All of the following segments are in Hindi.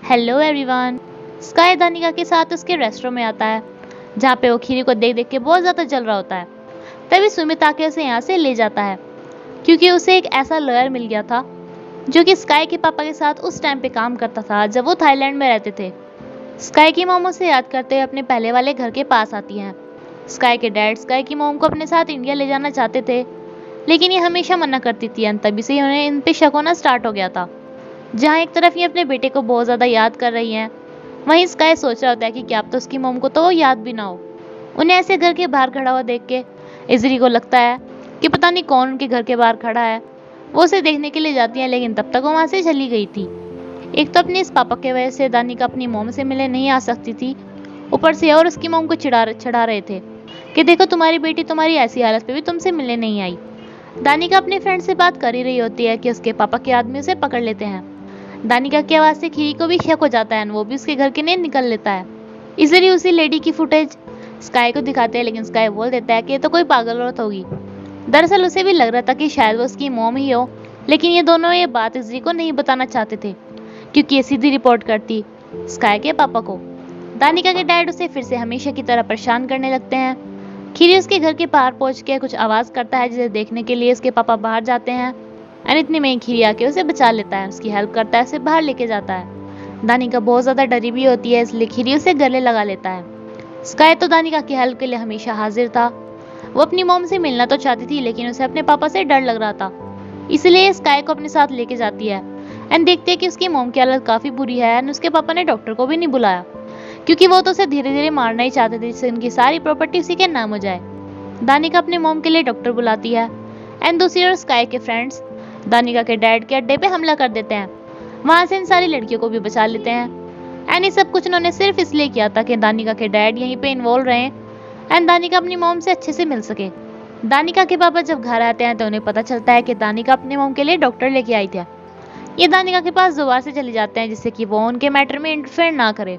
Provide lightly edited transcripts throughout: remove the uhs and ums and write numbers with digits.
Hello everyone. स्काई दानिका के साथ उसके रेस्टोरेंट में आता है जहाँ पे वो खीरी को देख देख के बहुत ज़्यादा जल रहा होता है। तभी सुमित आके उसे यहाँ से ले जाता है क्योंकि उसे एक ऐसा लॉयर मिल गया था जो कि स्काई के पापा के साथ उस टाइम पे काम करता था जब वो थाईलैंड में रहते थे। स्काई की मॉम उसे याद करते हुए अपने पहले वाले घर के पास आती हैं। स्काई के डैड स्काई की मॉम को अपने साथ इंडिया ले जाना चाहते थे लेकिन ये हमेशा मना करती थी। तभी से उन्हें इन पे शक होना स्टार्ट हो गया था। जहाँ एक तरफ ये अपने बेटे को बहुत ज़्यादा याद कर रही हैं, वहीं स्काई सोच रहा होता है कि क्या अब तो उसकी मॉम को तो वो याद भी ना हो। उन्हें ऐसे घर के बाहर खड़ा हुआ देख के इजरी को लगता है कि पता नहीं कौन उनके घर के बाहर खड़ा है। वो उसे देखने के लिए जाती है लेकिन तब तक वो वहाँ से चली गई थी। एक तो अपने इस पापा के वजह से दानिका अपनी मॉम से मिलने नहीं आ सकती थी, ऊपर से और उसकी मॉम को चढ़ा रहे थे कि देखो तुम्हारी बेटी तुम्हारी ऐसी हालत पे भी तुमसे मिलने नहीं आई। दानिका अपने फ्रेंड से बात कर ही रही होती है कि उसके पापा के आदमी उसे पकड़ लेते हैं। दानिका की आवाज़ से खीरी को भी शक हो जाता है, वो भी उसके घर के लिए निकल लेता है। इसलिए उसी लेडी की फुटेज स्काई को दिखाते हैं लेकिन स्काई बोल देता है कि ये तो कोई पागल औरत होगी। दरअसल उसे भी लग रहा था कि शायद वो उसकी मॉम ही हो, लेकिन ये दोनों ये बात इजरी को नहीं बताना चाहते थे क्योंकि ये सीधी रिपोर्ट करती स्काई के पापा को। दानिका के डैड उसे फिर से हमेशा की तरह परेशान करने लगते हैं। खीरी उसके घर के बाहर पहुंच के कुछ आवाज़ करता है जिसे देखने के लिए उसके पापा बाहर जाते हैं। इतने में खीरी आके उसे बचा लेता है, उसकी हेल्प करता है, उसे बाहर लेके जाता है। दानिका बहुत ज़्यादा डरी भी होती है इसलिए खीरी उसे गले लगा लेता है। स्काई तो दानिका की हेल्प के लिए हमेशा हाजिर था। वो अपनी मॉम से मिलना तो चाहती थी लेकिन उसे अपने पापा से डर लग रहा था, इसलिए स्काई को अपने साथ लेके जाती है। देखते हैं कि उसकी मॉम की हालत काफ़ी बुरी है। उसके पापा ने डॉक्टर को भी नहीं बुलाया क्योंकि वो तो उसे धीरे धीरे मारना ही चाहते थे जिससे उनकी सारी प्रॉपर्टी उसी के नाम हो जाए। दानिका अपने मॉम के लिए डॉक्टर बुलाती है। दूसरी ओर स्काई के फ्रेंड्स दानिका के डैड के अड्डे पे हमला कर देते हैं। वहां से इन सारी लड़कियों को भी बचा लेते हैं। ये सब कुछ उन्होंने सिर्फ इसलिए किया था कि दानिका के डैड यहीं पे इन्वॉल्व रहे दानिका अपनी मॉम से अच्छे से मिल सके। दानिका के पापा जब घर आते हैं तो उन्हें पता चलता है कि दानिका अपने मॉम के लिए डॉक्टर लेके आई थी। ये दानिका के पास दोबारा से चले जाते हैं जिससे कि वो उनके मैटर में इंटरफेयर ना करे,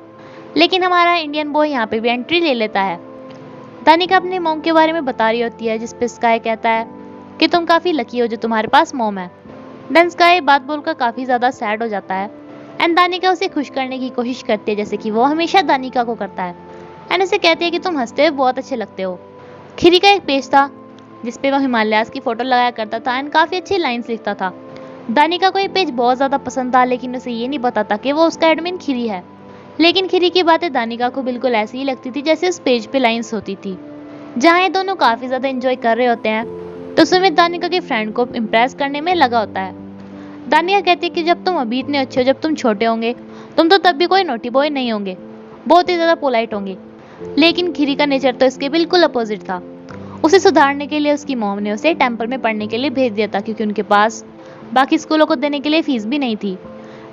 लेकिन हमारा इंडियन बॉय यहाँ पे भी एंट्री ले लेता है। दानिका अपने मॉम के बारे में बता रही होती है जिसपे स्काई कहता है कि तुम काफ़ी लकी हो जो तुम्हारे पास मॉम है। देन स्काई बात बोलकर काफ़ी ज़्यादा सैड हो जाता है दानिका उसे खुश करने की कोशिश करती है जैसे कि वो हमेशा दानिका को करता है उसे कहती है कि तुम हंसते हुए बहुत अच्छे लगते हो। खीरी का एक पेज था जिसपे वो हिमालयास की फ़ोटो लगाया करता था काफ़ी अच्छी लाइन्स लिखता था। दानिका को ये पेज बहुत ज़्यादा पसंद था लेकिन उसे ये नहीं पता था कि वो उसका एडमिन खीरी है। लेकिन खीरी की बातें दानिका को बिल्कुल ऐसी ही लगती थी जैसे उस पेज पे लाइन्स होती थी। जहाँ ये दोनों काफ़ी ज़्यादा एंजॉय कर रहे होते हैं तो सुमित दानिका के फ्रेंड को इम्प्रेस करने में लगा होता है। दानिका कहती है कि जब तुम अभी इतने अच्छे हो, जब तुम छोटे होंगे तुम तो तब भी कोई नोटी बॉय नहीं होंगे, बहुत ही ज़्यादा पोलाइट होंगे। लेकिन खीरी का नेचर तो इसके बिल्कुल अपोजिट था। उसे सुधारने के लिए उसकी मॉम ने उसे टेम्पल में पढ़ने के लिए भेज दिया था क्योंकि उनके पास बाकी स्कूलों को देने के लिए फीस भी नहीं थी।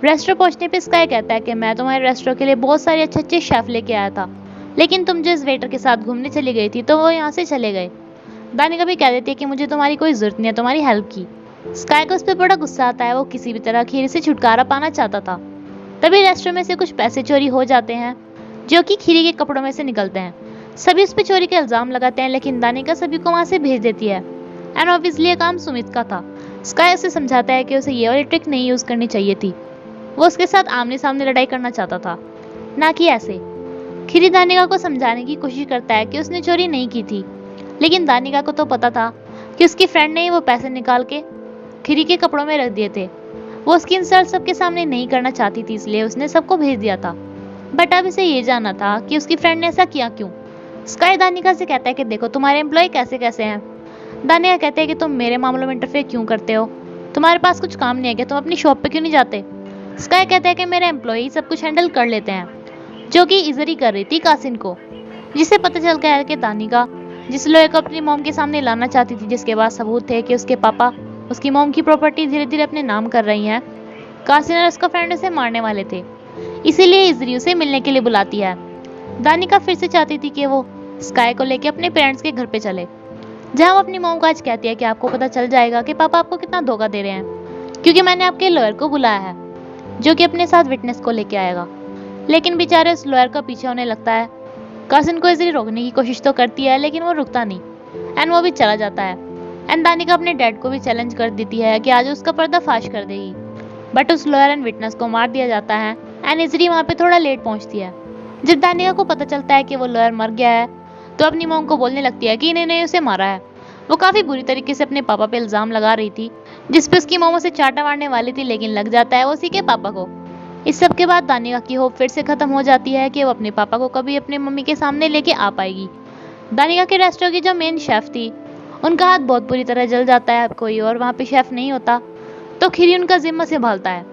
रेस्टोरेंट पहुंचने पे स्काई कहता है कि मैं तुम्हारे रेस्टोरेंट के लिए बहुत सारे अच्छे अच्छे शेफ लेके आया था, लेकिन तुम जो इस वेटर के साथ घूमने चली गई थी तो वो यहाँ से चले गए। दानिका भी कह देती है कि मुझे तुम्हारी कोई ज़रूरत नहीं है तुम्हारी हेल्प की। स्काई को उस पर बड़ा गुस्सा आता है, वो किसी भी तरह खीरी से छुटकारा पाना चाहता था। तभी रेस्टोरेंट में से कुछ पैसे चोरी हो जाते हैं जो कि खीरी के कपड़ों में से निकलते हैं। सभी उस पर चोरी का इल्ज़ाम लगाते हैं लेकिन दानिका सभी को वहाँ से भेज देती है ऑब्वियसली ये काम सुमित का था। स्काई उसे समझाता है कि उसे ये वाली ट्रिक नहीं यूज़ करनी चाहिए थी, वो उसके साथ आमने सामने लड़ाई करना चाहता था ना कि ऐसे। खीरी दानिका को समझाने की कोशिश करता है कि उसने चोरी नहीं की थी, लेकिन दानिका को तो पता था कि उसकी फ्रेंड ने ही वो पैसे निकाल के खीरी के कपड़ों में रख दिए थे। वो उसकी इंसल्ट सबके सामने नहीं करना चाहती थी इसलिए उसने सबको भेज दिया था, बट अब इसे ये जानना था कि उसकी फ्रेंड ने ऐसा किया क्यों। स्काई दानिका से कहता है कि देखो तुम्हारे एम्प्लॉय कैसे कैसे हैं। दानिका कहते हैं कि तुम मेरे मामलों में इंटरफेयर क्यों करते हो, तुम्हारे पास कुछ काम नहीं है क्या, तुम अपनी शॉप पे क्यों नहीं जाते। स्काई कहता है कि मेरे एम्प्लॉय सब कुछ हैंडल कर लेते हैं, जो कि इजरी कर रही थी कासिन को, जिससे पता चल गया कि दानिका जिस लॉयर को अपनी मॉम के सामने लाना चाहती थी, जिसके पास सबूत थे कि उसके पापा उसकी मॉम की प्रॉपर्टी धीरे धीरे अपने नाम कर रही हैं, कासिन और उसका फ्रेंड उसे मारने वाले थे। इसीलिए इजरी उसे मिलने के लिए बुलाती है। दानिका फिर से चाहती थी कि वो स्काई को लेके अपने पेरेंट्स के घर पे चले, जहाँ वो अपनी मॉम को आज कहती है कि आपको पता चल जाएगा कि पापा आपको कितना धोखा दे रहे हैं, क्योंकि मैंने आपके लॉयर को बुलाया है जो कि अपने साथ विटनेस को लेके आएगा। लेकिन बेचारे उस लॉयर का पीछे होने लगता है। कासिन को इजरी रोकने की कोशिश तो करती है लेकिन वो रुकता नहीं वो भी चला जाता है। दानिका अपने डैड को भी चैलेंज कर देती है कि आज उसका पर्दाफाश कर देगी, बट उस लॉयर एंड विटनेस को मार दिया जाता है एंड इजरी वहाँ पे थोड़ा लेट पहुँचती है। जब दानिका को पता चलता है कि वो लॉयर मर गया है तो अपनी मॉम को बोलने लगती है कि इन्होंने उसे मारा है। वो काफी बुरी तरीके से अपने पापा पे इल्जाम लगा रही थी, जिसपे उसकी मॉम उसे चाटा मारने वाली थी, लेकिन लग जाता है वो उसी के पापा को। इस सब के बाद दानिका की होप फिर से खत्म हो जाती है कि वो अपने पापा को कभी अपनी मम्मी के सामने लेके आ पाएगी। दानिका के रेस्टोरेंट की जो मेन शेफ थी उनका हाथ बहुत बुरी तरह जल जाता है। अब कोई और वहाँ पे शेफ नहीं होता तो खिरी उनका जिम्मा संभालता है।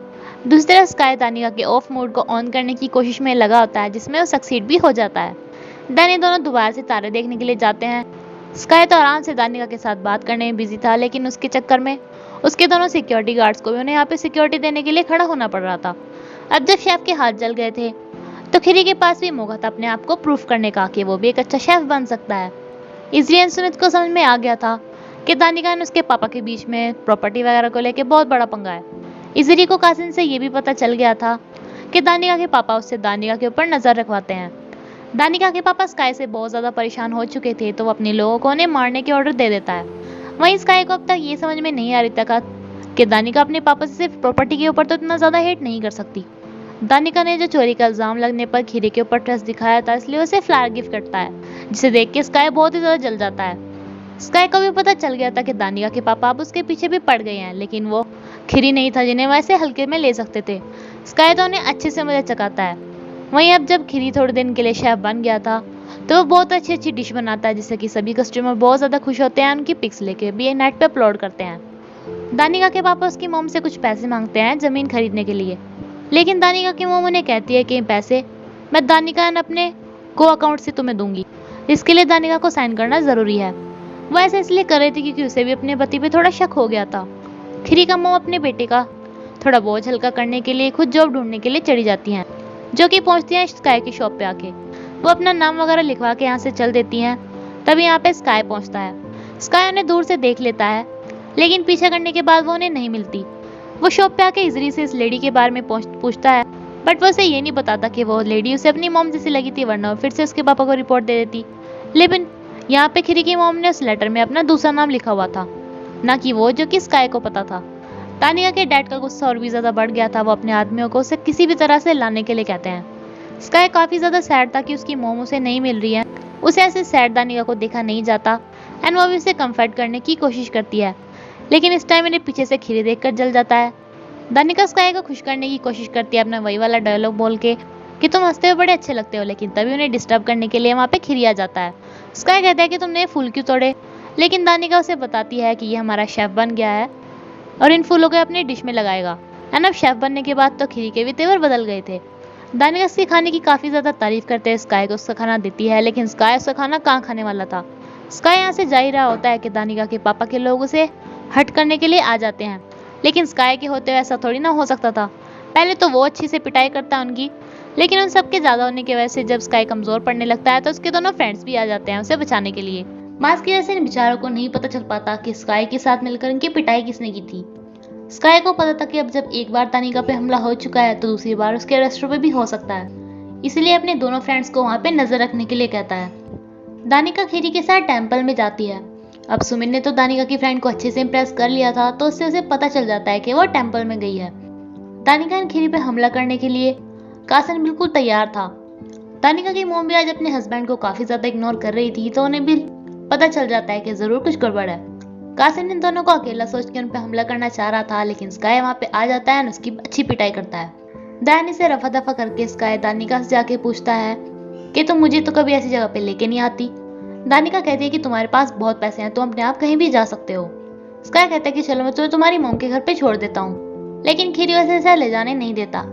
दूसरी तरफ स्काई दानिका के ऑफ मोड को ऑन करने की कोशिश में लगा होता है, जिसमें वो सक्सीड भी हो जाता है। देन ये दोनों दोबारा से तारे देखने के लिए जाते हैं। स्काई तो आराम से दानिका के साथ बात करने में बिजी था, लेकिन उसके चक्कर में उसके दोनों सिक्योरिटी गार्ड्स को भी उन्हें यहाँ पे सिक्योरिटी देने के लिए खड़ा होना पड़ रहा था। अब जब शेफ के हाथ जल गए थे तो खिरी के पास भी मौका था अपने आप को प्रूफ करने का कि वो भी एक अच्छा शेफ बन सकता है। इसलिए सुमित को समझ में आ गया था कि दानिका ने उसके पापा के बीच में प्रॉपर्टी वगैरह को लेके बहुत बड़ा पंगा है। इजरी को कासिम से ये भी पता चल गया था कि दानिका के पापा उससे दानिका के ऊपर नजर रखवाते हैं। दानिका के पापा स्काई से बहुत ज्यादा परेशान हो चुके थे तो वो अपने लोगों को उन्हें मारने के ऑर्डर दे देता है। वहीं स्काई को अब तक ये समझ में नहीं आ रही था कि दानिका अपने पापा से सिर्फ प्रॉपर्टी के ऊपर तो इतना ज्यादा हेट नहीं कर सकती। दानिका ने जो चोरी का इल्जाम लगने पर खीरे के ऊपर ट्रस्ट दिखाया था, इसलिए उसे फ्लावर गिफ्ट करता है, जिसे देख के स्काई बहुत ही ज्यादा जल जाता है। स्काई को भी पता चल गया था कि दानिका के पापा अब उसके पीछे भी पड़ गए हैं, लेकिन वो खिरी नहीं था जिन्हें वैसे हल्के में ले सकते थे। स्काई तो उन्हें अच्छे से मदद चकाता है। वहीं अब जब खिरी थोड़े दिन के लिए शेफ बन गया था तो वो बहुत अच्छी अच्छी डिश बनाता है, जिससे कि सभी कस्टमर बहुत ज्यादा खुश होते हैं, उनकी पिक्स लेके भी नेट पे अपलोड करते हैं। दानिका के पापा उसकी मॉम से कुछ पैसे मांगते हैं जमीन खरीदने के लिए, लेकिन दानिका की मॉम उन्हें कहती है कि पैसे मैं दानिका अपने को अकाउंट से तुम्हें दूंगी, इसके लिए दानिका को साइन करना जरूरी है। वो ऐसे इसलिए कर रही थी क्योंकि उसे भी अपने पति पे थोड़ा शक हो गया था। खिरी का मॉम अपने बेटे का थोड़ा बोझ हल्का करने के लिए खुद जॉब ढूंढने के लिए चली जाती हैं, जो कि पहुंचती हैं स्काई की शॉप पे आके। वो अपना नाम वगैरह लिखवा के यहाँ से चल देती हैं। तभी यहाँ पे स्काई पहुंचता है। स्काई उन्हें दूर से देख लेता है, लेकिन पीछा करने के बाद वो उन्हें नहीं मिलती। वो शॉप पे आके इजरी से इस लेडी के बारे में पूछता है, बट वो उसे ये नहीं बताता कि वो लेडी उसे अपनी मॉम जैसी लगी थी, वरना फिर से उसके पापा को रिपोर्ट दे देती। लेकिन यहाँ पे खिरी की मॉम ने उस लेटर में अपना दूसरा नाम लिखा हुआ था, ना कि वो जो कि स्काई को पता था। दानिका के डैड का गुस्सा और भी ज्यादा बढ़ गया था। वो अपने आदमियों को उसे किसी भी तरह से लाने के लिए कहते हैं। स्काई काफी ज्यादा सैड था कि उसकी मॉम उसे नहीं मिल रही है। उसे ऐसे सैड दानिका को देखा नहीं जाता एंड वो भी उसे कंफर्ट करने की कोशिश करती है, लेकिन इस टाइम इन्हें पीछे से खिरी देखकर जल जाता है। दानिका स्काई को खुश करने की कोशिश करती है अपना वही वाला डायलॉग बोल के कि तुम हंसते हुए बड़े अच्छे लगते हो, लेकिन तभी उन्हें डिस्टर्ब करने के लिए वहाँ पे खिरी आ जाता है। स्काई कहता है कि तुमने फूल क्यों तोड़े, लेकिन दानिका उसे बताती है कि ये हमारा शेफ बन गया है और इन फूलों को अपनी डिश में लगाएगा। एंड अब शेफ बनने के बाद तो खिरी के भी तेवर बदल गए थे। दानिका उसके खाने की काफी ज्यादा तारीफ करते हैं, स्काई को उसका खाना देती है, लेकिन स्काई उसका खाना कहाँ खाने वाला था। स्काई यहाँ से जा ही रहा होता है कि दानिका के पापा के लोग उसे हट करने के लिए आ जाते हैं, लेकिन स्काई के होते हुए ऐसा थोड़ी ना हो सकता था। पहले तो वो अच्छी से पिटाई करता है उनकी, लेकिन उन सबके ज्यादा होने की वजह से जब स्काई कमजोर पड़ने लगता है तो उसके दोनों फ्रेंड्स भी आ जाते हैं उसे बचाने के लिए। मास की वजह से इन बेचारों को नहीं पता चल पाता कि स्काई के साथ मिलकर इनकी पिटाई किसने की थी। स्काई को पता था कि अब जब एक बार दानिका पे हमला हो चुका है तो दूसरी बार उसके रेस्टोरेंट पे भी हो सकता है, इसलिए अपने दोनों फ्रेंड्स को वहाँ पे नजर रखने के लिए कहता है। दानिका खिरी के साथ टेम्पल में जाती है। अब सुमित ने तो दानिका की फ्रेंड को अच्छे से इम्प्रेस कर लिया था, तो उससे उसे पता चल जाता है कि वो टेम्पल में गई है। दानिका एंड खिरी पे हमला करने के लिए कासिम बिल्कुल तैयार था। दानिका की मॉम भी आज अपने हस्बैंड को काफी ज्यादा इग्नोर कर रही थी, तो उन्हें भी पता चल जाता है कि जरूर कुछ गड़बड़ है। कासिम इन दोनों को अकेला सोच के उन पे हमला करना चाह रहा था, लेकिन स्काई वहाँ पे आ जाता है और उसकी अच्छी पिटाई करता है। दैन इसे रफा दफा करके स्काई दानिका से जाके पूछता है कि तुम मुझे तो कभी ऐसी जगह पे लेके नहीं आती। दानिका कहती है कि तुम्हारे पास बहुत पैसे हैं, तुम अपने आप कहीं भी जा सकते हो। स्काई कहता है कि चलो मैं तुम्हारी मॉम के घर पे छोड़ देता हूँ, लेकिन खीरी वैसे ले जाने नहीं देता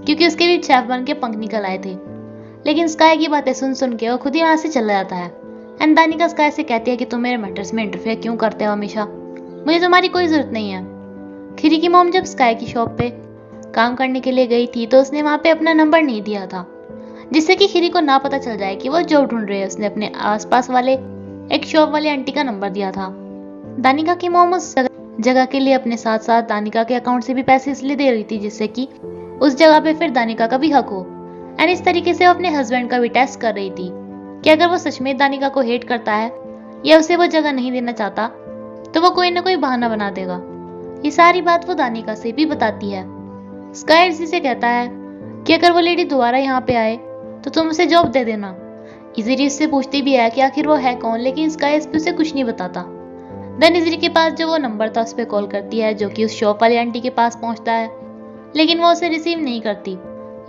क्योंकि उसके भी शेफ बन के पंख निकल आए थे। लेकिन स्काई की बातें सुन के वो खुद ही वहां से चला जाता है। एंड दानिका स्काई से कहती है कि तुम मेरे मैटर्स में इंटरफेयर क्यों करते हो हमेशा, मुझे तुम्हारी कोई जरूरत नहीं है। खीरी की मॉम जब स्काई की शॉप पे काम करने के लिए गई थी तो उसने वहां पे अपना नंबर नहीं दिया था, जिससे कि खीरी को ना पता चल जाए कि वो जॉब ढूंढ रही है। उसने अपने आसपास वाले एक शॉप वाले आंटी का नंबर दिया था। दानिका की मॉम उस जगह के लिए अपने साथ साथ दानिका के अकाउंट से भी पैसे इसलिए दे रही थी जिससे कि उस जगह पे फिर दानिका का भी हक हो। एंड इस तरीके से वो अपने हस्बैंड का भी टेस्ट कर रही थी कि अगर वो सच में दानिका को हेट करता है या उसे वो जगह नहीं देना चाहता तो वो कोई ना कोई बहाना बना देगा। ये सारी बात वो दानिका से भी बताती है। स्काई इसी से कहता है कि अगर वो लेडी दोबारा यहाँ पे आए तो तुम उसे जॉब दे देना। इजरी उससे पूछती भी है कि आखिर वो है कौन, लेकिन स्काई इस पे उसे कुछ नहीं बताता। देन इजरी के पास जो वो नंबर था उस पर कॉल करती है, जो कि उस शॉप वाली आंटी के पास पहुंचता है, लेकिन वो उसे रिसीव नहीं करती।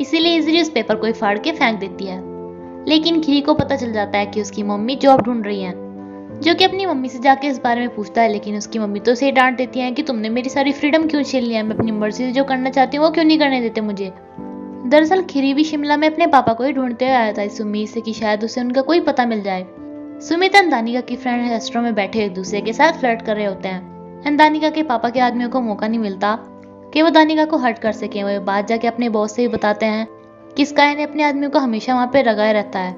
इसीलिए इजरी उस पेपर को फाड़ के फेंक देती है। लेकिन खीरी को पता चल जाता है कि उसकी मम्मी जॉब ढूंढ रही हैं, जो कि अपनी मम्मी से जाके इस बारे में पूछता है, लेकिन उसकी मम्मी तो उसे डांट देती है कि तुमने मेरी सारी फ्रीडम क्यों छीन लिया, मैं अपनी मर्जी से जो करना चाहती हूँ वो क्यों नहीं करने देते मुझे। दरअसल खीरी भी शिमला में अपने पापा को ही ढूंढते हुए आया था, इस उम्मीद से कि शायद उसे उनका कोई पता मिल जाए। सुमित एंड दानिका की फ्रेंड रेस्टोरेंट में बैठे एक दूसरे के साथ फ्लर्ट कर रहे होते हैं एंड दानिका के पापा के आदमियों को मौका नहीं मिलता कि वो दानिका को हर्ट कर सके। वो बात जाके अपने बॉस से ही बताते हैं कि स्काई ने अपने आदमियों को हमेशा वहाँ पे लगाए रहता है,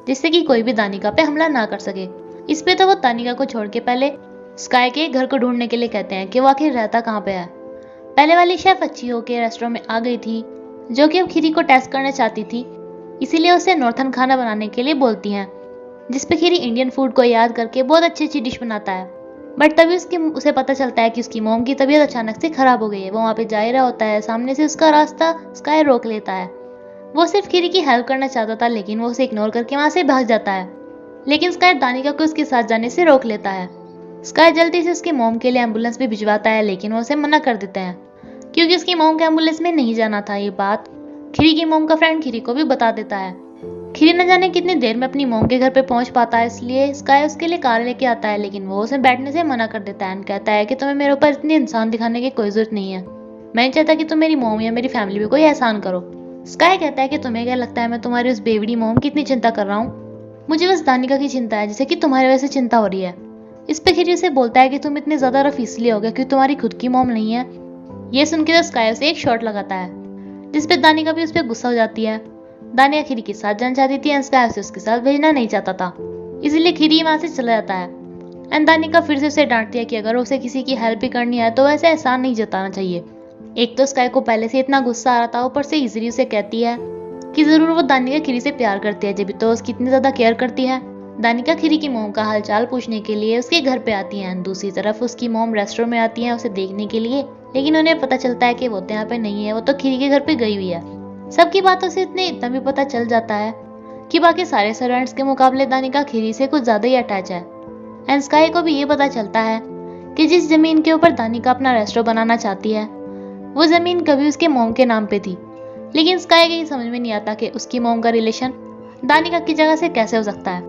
जिससे कि कोई भी दानिका पे हमला ना कर सके। इस पे तो वो दानिका को छोड़ के पहले स्काई के घर को ढूंढने के लिए कहते हैं कि वो आखिर रहता कहाँ पे है। पहले वाली शेफ अच्छी होके रेस्टोरेंट में आ गई थी, जो कि अब खीरी को टेस्ट करना चाहती थी, इसीलिए उसे नॉर्थन खाना बनाने के लिए बोलती हैं, जिसपे खीरी इंडियन फूड को याद करके बहुत अच्छी डिश बनाता है। बट तभी उसे पता चलता है कि उसकी मॉम की तबीयत अचानक से खराब हो गई है। वो वहाँ पे जा ही रहा होता है, सामने से उसका रास्ता स्काई रोक लेता है। वो सिर्फ खीरी की हेल्प करना चाहता था, लेकिन वो उसे इग्नोर करके वहाँ से भाग जाता है, लेकिन स्काई दानिका को उसके साथ जाने से रोक लेता है। स्काई जल्दी से उसकी मॉम के लिए एम्बुलेंस भी भिजवाता है, लेकिन वो उसे मना कर देते हैं क्योंकि उसकी मॉम को एम्बुलेंस में नहीं जाना था। ये बात खीरी की मॉम का फ्रेंड खीरी को भी बता देता है। खीरी न जाने कितनी देर में अपनी मॉम के घर पे पहुंच पाता है, इसलिए स्काई उसके लिए कार लेके आता है, लेकिन वो उसे बैठने से मना कर देता है एंड कहता है कि तुम्हें मेरे ऊपर इतनी इंसान दिखाने की कोई जरूरत नहीं है। मैं नहीं चाहता कि तुम मेरी मॉम या मेरी फैमिली पे कोई एहसान करो। स्काई कहता है कि तुम्हें क्या लगता है मैं तुम्हारी उस बेवड़ी मॉम की इतनी चिंता कर रहा हूँ? मुझे बस दानिका की चिंता है, जैसे कि तुम्हारी वजह से चिंता हो रही है। इस पे खीरी उसे बोलता है कि तुम इतने ज्यादा रफ इसलिए हो गया क्योंकि तुम्हारी खुद की मॉम नहीं है। ये सुन के तो स्काई उसे एक शॉट लगाता है, जिसपे दानिका भी उस पर गुस्सा हो जाती है। दानिका खीरी के साथ जाना चाहती थी एंड स्काई उसे उसके साथ भेजना नहीं चाहता था, इसीलिए खीरी वहां से चला जाता है। एंड दानिका फिर से उसे डांटती है कि अगर उसे किसी की हेल्प भी करनी है तो वैसे एहसान नहीं जताना चाहिए। एक तो स्काई को पहले से इतना गुस्सा आ रहा था, ऊपर से इजरी उसे कहती है कि जरूर वो दानिका खीरी से प्यार करती है, जब तो उसकी इतनी ज्यादा केयर करती है। दानिका खीरी की मॉम का हालचाल पूछने के लिए उसके घर पे आती हैं। दूसरी तरफ उसकी मॉम रेस्टोरेंट में आती है उसे देखने के लिए, लेकिन उन्हें पता चलता है कि वो तो यहाँ पे नहीं है, वो तो खीरी के घर पे गई हुई है। सबकी बातों से इतना भी पता चल जाता है कि बाकी सारे सर्वेंट्स के मुकाबले दानिका खीरी से कुछ ज्यादा ही अटैच है। एंड स्काई को भी ये पता चलता है कि जिस जमीन के ऊपर दानिका अपना रेस्टोरेंट बनाना चाहती है वो जमीन कभी उसके मॉम के नाम पे थी, लेकिन स्काई के समझ में नहीं आता कि उसकी मॉम का रिलेशन दानिका की जगह से कैसे हो सकता है।